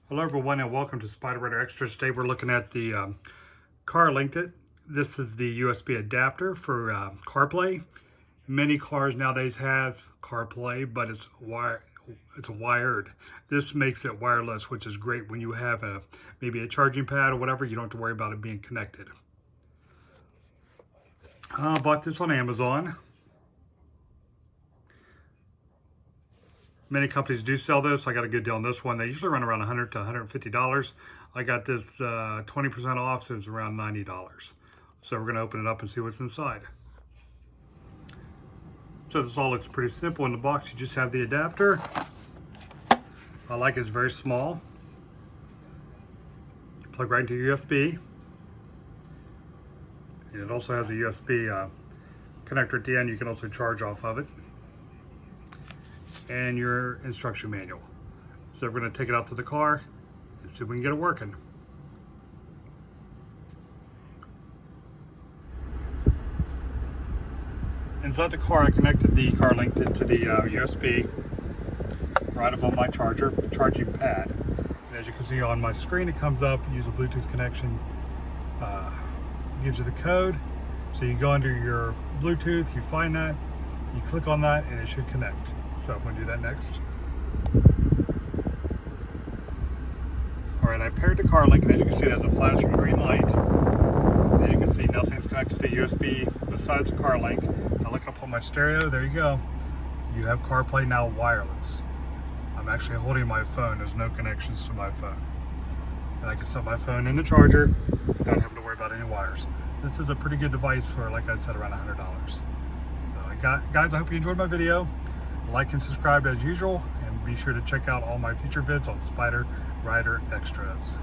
Hello everyone and welcome to Spider Rider Extras. Today we're looking at the Carlinkit. This is the USB adapter for CarPlay. Many cars nowadays have CarPlay, but it's wired. This makes it wireless, which is great when you have maybe a charging pad or whatever. You don't have to worry about it being connected. I bought this on Amazon. Many companies do sell this. I got a good deal on this one. They usually run around $100 to $150. I got this 20% off, so it's around $90. So we're going to open it up and see what's inside. So this all looks pretty simple. In the box, you just have the adapter. I like it. It's very small. You plug right into USB. And it also has a USB connector at the end. You can also charge off of it. And your instruction manual. So we're going to take it out to the car and see if we can get it working. Inside the car, I connected the Carlinkit to the USB right above my charging pad. And as you can see on my screen, it comes up, use a Bluetooth connection, gives you the code. So you go under your Bluetooth, you find that, you click on that, and it should connect. So I'm going to do that next. Alright, I paired the Carlinkit, and as you can see, there's a flashing green light. And you can see nothing's connected to USB besides the Carlink. Now look up on my stereo, there you go. You have CarPlay now wireless. I'm actually holding my phone, there's no connections to my phone. And I can set my phone in the charger without having to worry about any wires. This is a pretty good device for, like I said, around $100. So guys, I hope you enjoyed my video. Like and subscribe as usual, and be sure to check out all my future vids on Spider Rider Extras.